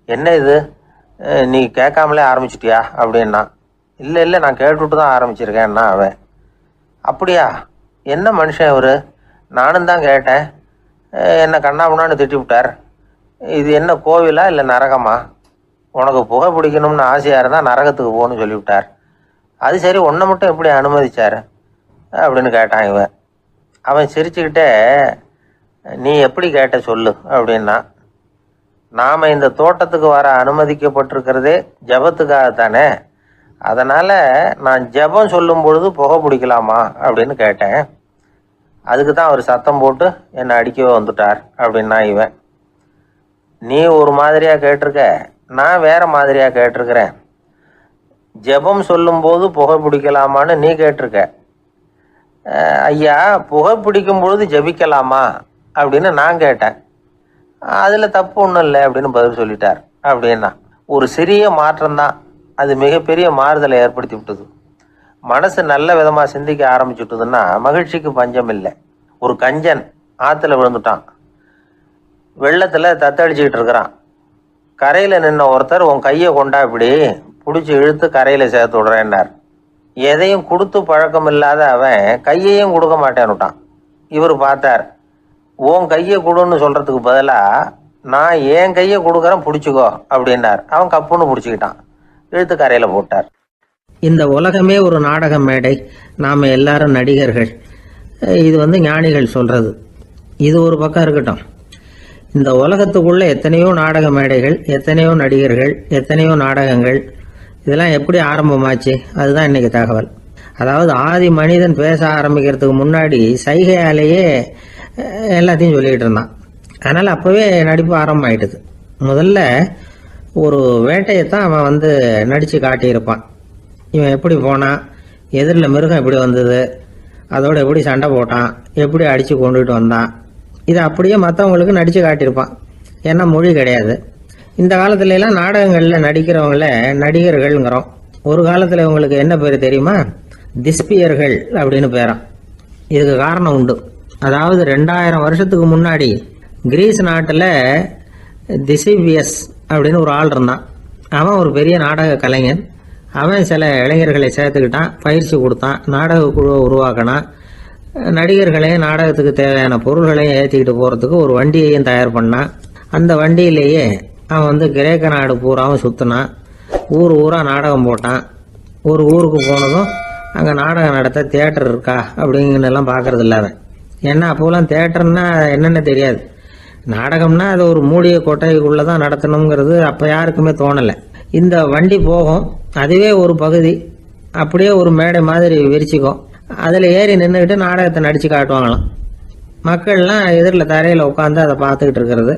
என்ன இது, நீ கேட்காமலே ஆரம்பிச்சிட்டியா அப்படின்னா. இல்லை இல்லை, நான் கேட்டுவிட்டு தான் ஆரம்பிச்சிருக்கேன்னா அவன். அப்படியா, என்ன மனுஷன் இவர், நானும் தான் கேட்டேன், என்னை கண்ணாபுண்ணான்னு திட்டி விட்டார். இது என்ன கோவிலா இல்லை நரகமா? உனக்கு புகை பிடிக்கணும்னு ஆசையாக இருந்தால் நரகத்துக்கு போகணும்னு சொல்லிவிட்டார். அது சரி, உன்னை மட்டும் எப்படி அனுமதிச்சார் அப்படின்னு கேட்டான் இவன். அவன் சிரிச்சுக்கிட்டே, நீ எப்படி கேட்ட சொல்லு அப்படின்னா. நாம் இந்த தோட்டத்துக்கு வர அனுமதிக்கப்பட்டிருக்கிறதே ஜபத்துக்காகத்தானே, அதனால் நான் ஜபம் சொல்லும் பொழுது புகை பிடிக்கலாமா அப்படின்னு கேட்டேன். அதுக்கு தான் அவர் சத்தம் போட்டு என்னை அடிக்கவே வந்துட்டார் அப்படின்னா இவன். நீ ஒரு மாதிரியாக கேட்டிருக்க, நான் வேற மாதிரியாக கேட்டிருக்கிறேன். ஜெபம் சொல்லும்போது புகை பிடிக்கலாமான்னு நீ கேட்டிருக்க. ஐயா, புகை பிடிக்கும் பொழுது ஜபிக்கலாமா அப்படின்னு நான் கேட்டேன். அதில் தப்பு ஒன்றும் இல்லை அப்படின்னு பதில் சொல்லிட்டார் அப்படின்னா. ஒரு சிறிய மாற்றம்தான் அது மிகப்பெரிய மாறுதலை ஏற்படுத்தி விட்டது. மனசு நல்ல விதமாக சிந்திக்க ஆரம்பிச்சுட்டுதுன்னா மகிழ்ச்சிக்கு பஞ்சம் இல்லை. ஒரு கஞ்சன் ஆற்றுல விழுந்துட்டான், வெள்ளத்தில் தத்தளிச்சுக்கிட்டு இருக்கிறான். கரையில் நின்ன ஒருத்தர், உன் கையை கொண்டா இப்படி பிடிச்சி இழுத்து கரையில் சேர்த்து விடுறேன்னார். எதையும் கொடுத்து பழக்கம் இல்லாத அவன் கையையும் கொடுக்க மாட்டேன்னுட்டான். இவர் பார்த்தார், உன் கையை கொடுன்னு சொல்கிறதுக்கு பதிலாக நான் என் கையை கொடுக்குறேன் பிடிச்சிக்கோ அப்படின்னார். அவன் கப்புன்னு பிடிச்சிக்கிட்டான், இழுத்து கரையில் போட்டார். இந்த உலகமே ஒரு நாடக மேடை, நாம் எல்லாரும் நடிகர்கள். இது ஞானிகள் சொல்கிறது. இது ஒரு பக்கம் இருக்கட்டும். இந்த உலகத்துக்குள்ளே எத்தனையோ நாடக மேடைகள், எத்தனையோ நடிகர்கள், எத்தனையோ நாடகங்கள். இதெல்லாம் எப்படி ஆரம்பமாச்சு? அதுதான் இன்னைக்கு தகவல். அதாவது ஆதி மனிதன் பேச ஆரம்பிக்கிறதுக்கு முன்னாடி சைகையாலேயே எல்லாத்தையும் சொல்லிக்கிட்டு இருந்தான். அதனால் அப்போவே நடிப்பு ஆரம்பமாயிட்டுது. முதல்ல ஒரு வேட்டையைத்தான் அவன் நடித்து காட்டியிருப்பான். இவன் எப்படி போனான், எதிரில் மிருகம் எப்படி வந்தது, அதோடு எப்படி சண்டை போட்டான், எப்படி அடித்து கொண்டுகிட்டு வந்தான், இதை அப்படியே மற்றவங்களுக்கு நடித்து காட்டியிருப்பான். ஏன்னா மொழி கிடையாது. இந்த காலத்துலலாம் நாடகங்களில் நடிக்கிறவங்கள நடிகர்கள்ங்கிறோம். ஒரு காலத்தில் இவங்களுக்கு என்ன பேர் தெரியுமா? திஸ்பியர்கள் அப்படின்னு பேராம். இதுக்கு காரணம் உண்டு. அதாவது 2000 வருஷத்துக்கு முன்னாடி கிரீஸ் நாட்டில் திசிபியஸ் அப்படின்னு ஒரு ஆள் இருந்தான். அவன் ஒரு பெரிய நாடக கலைஞன். அவன் சில இளைஞர்களை சேர்த்துக்கிட்டான், பயிற்சி கொடுத்தான், நாடக குழுவை உருவாக்கினான். நடிகர்களையும் நாடகத்துக்கு தேவையான பொருள்களையும் ஏற்றிக்கிட்டு போகிறதுக்கு ஒரு வண்டியையும் தயார் பண்ணான். அந்த வண்டியிலேயே அவன் கிரேக்க நாடு பூராவும் சுற்றினான். ஊர் ஊராக நாடகம் போட்டான். ஒரு ஊருக்கு போனதும் அங்கே நாடகம் நடத்த தியேட்டர் இருக்கா அப்படிங்கன்னெல்லாம் பார்க்கறது இல்லை அவன். ஏன்னா அப்போலாம் தியேட்டர்னா என்னென்ன தெரியாது. நாடகம்னா அது ஒரு மூடிய கொட்டைக்குள்ளே தான் நடத்தணுங்கிறது அப்போ யாருக்குமே தோணலை. இந்த வண்டி போகும், அதுவே ஒரு பகுதி அப்படியே ஒரு மேடை மாதிரி விரிச்சிக்கும். அதில் ஏறி நின்றுக்கிட்டு நாடகத்தை நடித்து காட்டுவாங்களாம். மக்கள்லாம் எதிரில் தரையில் உட்காந்து அதை பார்த்துக்கிட்டு இருக்கிறது.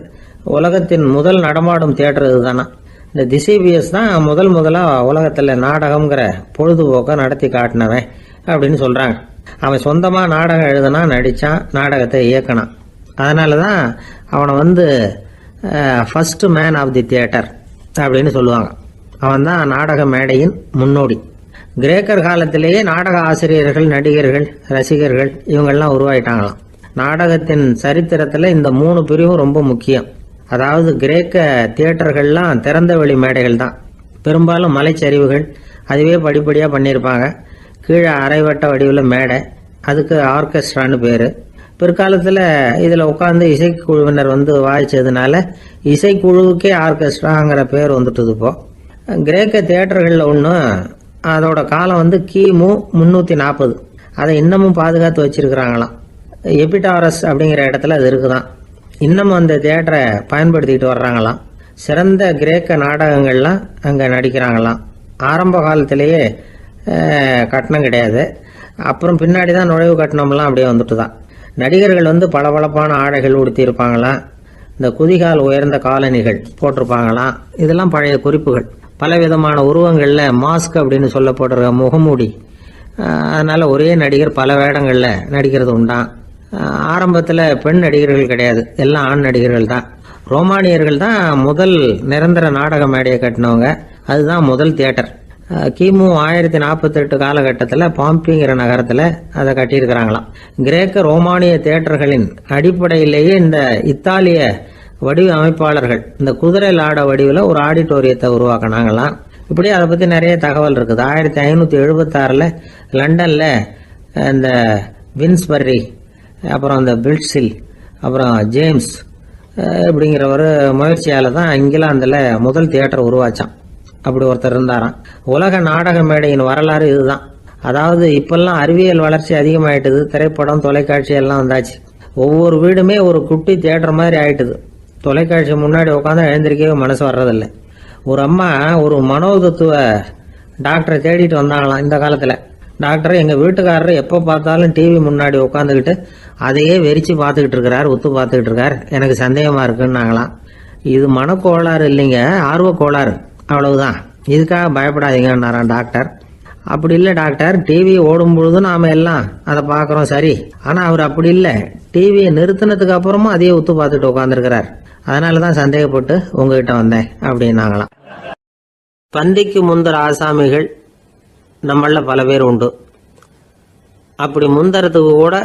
உலகத்தின் முதல் நடமாடும் தியேட்டர் இதுதானா. இந்த திசைபிஎஸ் தான் முதலாக உலகத்தில் நாடகம்ங்கிற பொழுதுபோக்கை நடத்தி காட்டினவன் அப்படின்னு சொல்கிறாங்க. அவன் சொந்தமாக நாடகம் எழுதுனா, நடித்தான், நாடகத்தை இயக்கினான். அதனால தான் அவனை first man of the theatre அப்படின்னு சொல்லுவாங்க. அவன் தான் நாடக மேடையின் முன்னோடி. கிரேக்கர் காலத்திலேயே நாடக ஆசிரியர்கள், நடிகர்கள், ரசிகர்கள் இவங்கெல்லாம் உருவாயிட்டாங்களாம். நாடகத்தின் சரித்திரத்தில் இந்த 3 பிரிவும் ரொம்ப முக்கியம். அதாவது கிரேக்க தியேட்டர்கள்லாம் திறந்த வெளி மேடைகள் தான். பெரும்பாலும் மலைச்சரிவுகள், அதுவே படிப்படியாக பண்ணியிருப்பாங்க. கீழே அரைவட்ட வடிவில் மேடை, அதுக்கு ஆர்கெஸ்ட்ரான்னு பேர். பிற்காலத்தில் இதில் உட்காந்து இசைக்குழுவினர் வாய்ச்சதுனால இசைக்குழுவுக்கே ஆர்கெஸ்ட்ராங்கிற பேர் வந்துட்டுது. இப்போ கிரேக்க தியேட்டர்களில் ஒன்று, அதோட காலம் கிமு 340. அதை இன்னமும் பாதுகாத்து வச்சிருக்கிறாங்களாம். எபிடாரஸ் அப்படிங்கிற இடத்துல அது இருக்குதான். இன்னமும் அந்த தியேட்டரை பயன்படுத்திக்கிட்டு வர்றாங்களாம். சிறந்த கிரேக்க நாடகங்கள்லாம் அங்கே நடிக்கிறாங்களாம். ஆரம்ப காலத்திலேயே கட்டணம் கிடையாது. அப்புறம் பின்னாடி தான் நுழைவு கட்டணம்லாம் அப்படியே வந்துட்டு தான். நடிகர்கள் பளபளப்பான ஆடைகள் உடுத்தியிருப்பாங்களாம். இந்த குதிகால் உயர்ந்த காலணிகள் போட்டிருப்பாங்களாம். இதெல்லாம் பழைய குறிப்புகள். பலவிதமான உருவங்களில் மாஸ்க் அப்படின்னு சொல்லப்படுற முகமூடி. அதனால் ஒரே நடிகர் பல வேடங்களில் நடிக்கிறது உண்டான். ஆரம்பத்தில் பெண் நடிகர்கள் கிடையாது, எல்லாம் ஆண் நடிகர்கள் தான். ரோமானியர்கள் தான் முதல் நிரந்தர நாடக மேடையை கட்டினவங்க. அதுதான் முதல் தியேட்டர். கிமு 1048 காலகட்டத்தில் பாம்பிங்கிற நகரத்தில் அதை கட்டியிருக்கிறாங்களாம். கிரேக்க ரோமானிய தியேட்டர்களின் அடிப்படையிலேயே இந்த இத்தாலிய வடிவ அமைப்பாளர்கள் இந்த குதிரை லாட வடிவில் ஒரு ஆடிட்டோரியத்தை உருவாக்கினாங்களாம். இப்படி அதை பற்றி நிறைய தகவல் இருக்குது. 1576 லண்டனில் இந்த வின்ஸ்பர்ரி, அப்புறம் இந்த பில்ட்ஸில், அப்புறம் ஜேம்ஸ் இப்படிங்கிற ஒரு முயற்சியால் தான் இங்கிலாந்தில் முதல் தியேட்டர் உருவாச்சான். அப்படி ஒருத்தர் இருந்தாராம். உலக நாடக மேடையின் வரலாறு இதுதான். அதாவது இப்பெல்லாம் அறிவியல் வளர்ச்சி அதிகமாயிட்டுது. திரைப்படம், தொலைக்காட்சி எல்லாம் வந்தாச்சு. ஒவ்வொரு வீடுமே ஒரு குட்டி தியேட்டர் மாதிரி ஆயிட்டுது. தொலைக்காட்சி முன்னாடி உட்காந்து எழுந்திருக்கவே மனசு வர்றதில்லை. ஒரு அம்மா ஒரு மனோதத்துவ டாக்டரை தேடிட்டு வந்தாங்களாம் இந்த காலத்தில். டாக்டர், எங்கள் வீட்டுக்காரர் எப்போ பார்த்தாலும் டிவி முன்னாடி உட்காந்துக்கிட்டு அதையே வெறிச்சு பார்த்துக்கிட்டு இருக்கிறார், உத்து பார்த்துக்கிட்டு இருக்கார், எனக்கு சந்தேகமாக இருக்குன்னாங்களாம். இது மனக்கோளாறு இல்லைங்க, ஆர்வக்கோளாறு, அவ்வளவுதான், இதுக்காக பயப்படாதீங்கன்னாராம் டாக்டர். அப்படி இல்லை டாக்டர், டிவி ஓடும் பொழுது நாம் எல்லாம் அதை பார்க்குறோம் சரி, ஆனால் அவர் அப்படி இல்லை, டிவியை நிறுத்தினதுக்கு அப்புறமும் அதையே உத்து பார்த்துட்டு உட்காந்துருக்கிறார், அதனால தான் சந்தேகப்பட்டு உங்ககிட்ட வந்தேன் அப்படின்னாங்களாம். பந்திக்கு முந்தர ஆசாமிகள் நம்மள பல பேர் உண்டு. அப்படி முந்தறதுக்கு கூட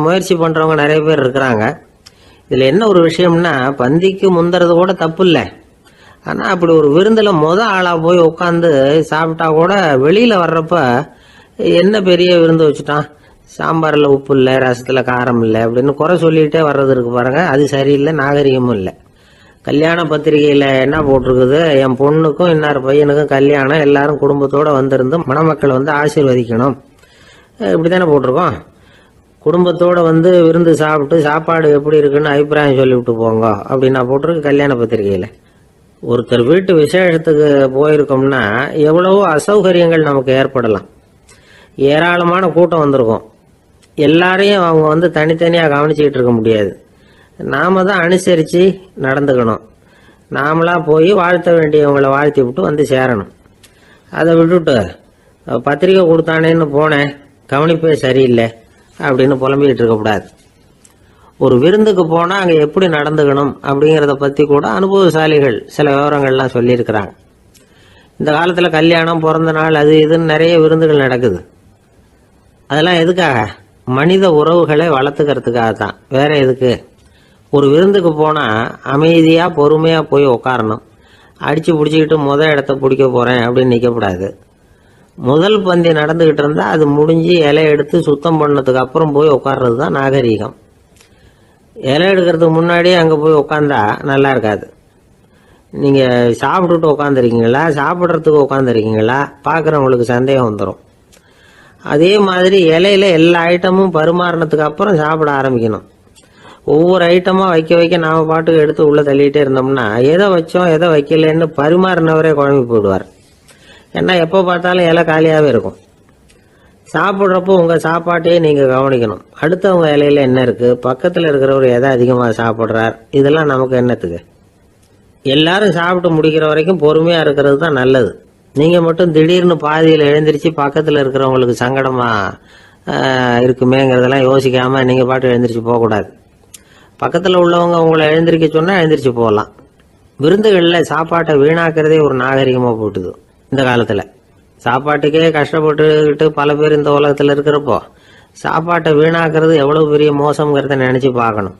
முயற்சி பண்ணுறவங்க நிறைய பேர் இருக்கிறாங்க. இதில் என்ன ஒரு விஷயம்னா, பந்திக்கு முந்தறது கூட தப்பு இல்லை. ஆனால் அப்படி ஒரு விருந்தில் ஆளாக போய் உட்காந்து சாப்பிட்டா கூட வெளியில் வர்றப்ப என்ன பெரிய விருந்து வச்சுட்டான், சாம்பாரில் உப்பு இல்லை, ரசத்தில் காரம் இல்லை அப்படின்னு குறை சொல்லிகிட்டே வர்றது இருக்கு பாருங்க, அது சரியில்லை, நாகரிகமும் இல்லை. கல்யாண பத்திரிகையில் என்ன போட்டிருக்குது, என் பொண்ணுக்கும் இன்னார் பையனுக்கும் கல்யாணம், எல்லாரும் குடும்பத்தோடு வந்திருந்து மணமக்கள் ஆசீர்வதிக்கணும், இப்படி தானே போட்டிருக்கோம். குடும்பத்தோடு விருந்து சாப்பிட்டு சாப்பாடு எப்படி இருக்குன்னு அபிப்பிராயம் சொல்லிவிட்டு போங்க அப்படின்னா போட்டிருக்கு கல்யாண பத்திரிகையில். ஒருத்தர் வீட்டு விசேஷத்துக்கு போயிருக்கோம்னா எவ்வளவோ அசௌகரியங்கள் நமக்கு ஏற்படலாம். ஏராளமான கூட்டம் வந்திருக்கும். எல்லாரையும் அவங்க தனித்தனியாக கவனிச்சுக்கிட்டு இருக்க முடியாது. நாம தான் அனுசரித்து நடந்துக்கணும். நாமளா போய் வாழ்த்த வேண்டியவங்களை வாழ்த்தி விட்டு சேரணும். அதை விட்டுட்டு பத்திரிக்கை கொடுத்தானேன்னு போனேன், கவனிப்பே சரியில்லை அப்படின்னு புலம்பிக்கிட்டு இருக்கக்கூடாது. ஒரு விருந்துக்கு போனால் அங்கே எப்படி நடந்துக்கணும் அப்படிங்கிறத பற்றி கூட அனுபவசாலிகள் சில விவரங்கள்லாம் சொல்லியிருக்கிறாங்க. இந்த காலத்தில் கல்யாணம், பிறந்த நாள், அது இதுன்னு நிறைய விருந்துகள் நடக்குது. அதெல்லாம் எதுக்காக? மனித உறவுகளை வளர்த்துக்கிறதுக்காக தான், வேற எதுக்கு? ஒரு விருந்துக்கு போனால் அமைதியாக பொறுமையாக போய் உட்காரணும். அடித்து பிடிச்சிக்கிட்டு இடத்த பிடிக்க போகிறேன் அப்படின்னு நிற்கக்கூடாது. முதல் பந்தி நடந்துக்கிட்டு இருந்தால் அது முடிஞ்சு இலை எடுத்து சுத்தம் பண்ணதுக்கு அப்புறம் போய் உட்கார்றது தான் நாகரீகம். இலை எடுக்கிறதுக்கு முன்னாடியே அங்கே போய் உட்காந்தா நல்லா இருக்காது. நீங்கள் சாப்பிட்டுட்டு உட்காந்துருக்கீங்களா, சாப்பிட்றதுக்கு உட்காந்துருக்கீங்களா, பார்க்குறவங்களுக்கு சந்தேகம் வந்துடும். அதே மாதிரி இலையில எல்லா ஐட்டமும் பரிமாறினதுக்கு அப்புறம் சாப்பிட ஆரம்பிக்கணும். ஒவ்வொரு ஐட்டமாக வைக்க வைக்க நாம் பாட்டுக்கு எடுத்து உள்ளே தள்ளிகிட்டே இருந்தோம்னா எதை வச்சோம் எதை வைக்கலன்னு பரிமாறினவரே குழம்பி போயிடுவார். ஏன்னா எப்போ பார்த்தாலும் இலை காலியாகவே இருக்கும். சாப்பிட்றப்போ உங்கள் சாப்பாட்டையே நீங்கள் கவனிக்கணும். அடுத்தவங்க இலையில என்ன இருக்குது, பக்கத்தில் இருக்கிறவர் எதை அதிகமாக சாப்பிட்றார், இதெல்லாம் நமக்கு என்னத்துக்கு? எல்லாரும் சாப்பிட்டு முடிக்கிற வரைக்கும் பொறுமையாக இருக்கிறது தான் நல்லது. நீங்கள் மட்டும் திடீர்னு பாதியில் எழுந்திரிச்சு பக்கத்தில் இருக்கிறவங்களுக்கு சங்கடமாக இருக்குமேங்கிறதெல்லாம் யோசிக்காமல் நீங்கள் பாட்டு எழுந்திரிச்சு போகக்கூடாது. பக்கத்தில் உள்ளவங்க உங்களை எழுந்திரிக்க சொன்னால் எழுந்திரிச்சு போகலாம். விருந்துகளில் சாப்பாட்டை வீணாக்கிறதே ஒரு நாகரிகமாக போட்டுது இந்த காலத்தில். சாப்பாட்டுக்கே கஷ்டப்பட்டுக்கிட்டு பல பேர் இந்த உலகத்தில் இருக்கிறப்போ சாப்பாட்டை வீணாக்கிறது எவ்வளோ பெரிய மோசங்கிறத நினச்சி பார்க்கணும்.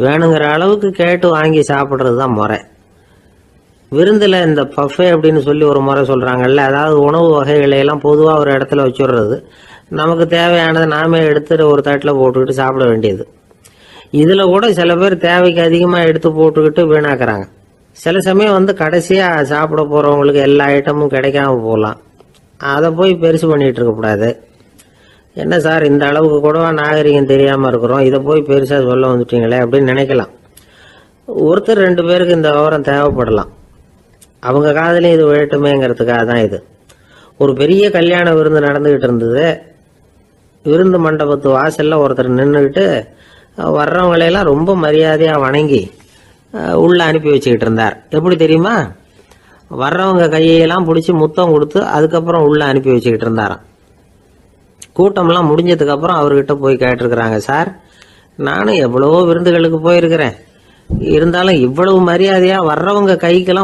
வேணுங்கிற அளவுக்கு கேட்டு வாங்கி சாப்பிட்றது தான் முறை. விருந்தில் இந்த பஃபே அப்படின்னு சொல்லி ஒரு முறை சொல்கிறாங்கல்ல, அதாவது உணவு வகைகளையெல்லாம் பொதுவாக ஒரு இடத்துல வச்சுடுறது, நமக்கு தேவையானதை நாமே எடுத்து ஒரு தட்டில் போட்டுக்கிட்டு சாப்பிட வேண்டியது. இதில் கூட சில பேர் தேவைக்கு அதிகமாக எடுத்து போட்டுக்கிட்டு வீணாக்குறாங்க. சில சமயம் கடைசியாக சாப்பிட போகிறவங்களுக்கு எல்லா ஐட்டமும் கிடைக்காம போகலாம். அதை போய் பெருசு பண்ணிகிட்டு இருக்கக்கூடாது. என்ன சார் இந்த அளவுக்கு கூடவா நாகரிகம் தெரியாமல் இருக்கிறோம், இதை போய் பெருசாக சொல்ல வந்துட்டீங்களே அப்படின்னு நினைக்கலாம். ஒருத்தர் 2 பேருக்கு இந்த விவரம் தேவைப்படலாம். அவங்க காதலையும் இது விழட்டுமேங்கிறதுக்காக தான் இது. ஒரு பெரிய கல்யாண விருந்து நடந்துக்கிட்டு இருந்தது. விருந்து மண்டபத்து வாசலில் ஒருத்தர் நின்றுக்கிட்டு வர்றவங்களையெல்லாம் ரொம்ப மரியாதையாக வணங்கி உள்ளே அனுப்பி வச்சுக்கிட்டு இருந்தார். எப்படி தெரியுமா? வர்றவங்க கையெல்லாம் பிடிச்சி முத்தம் கொடுத்து அதுக்கப்புறம் உள்ளே அனுப்பி வச்சுக்கிட்டு இருந்தாராம். கூட்டம்லாம் முடிஞ்சதுக்கப்புறம் அவர்கிட்ட போய் கேட்டிருக்கிறாங்க, சார் நானும் எவ்வளவோ விருந்துகளுக்கு போயிருக்கிறேன், இருந்தாலும் இவ்வளவு மரியாதையாக வர்றவங்க கைக்கெல்லாம்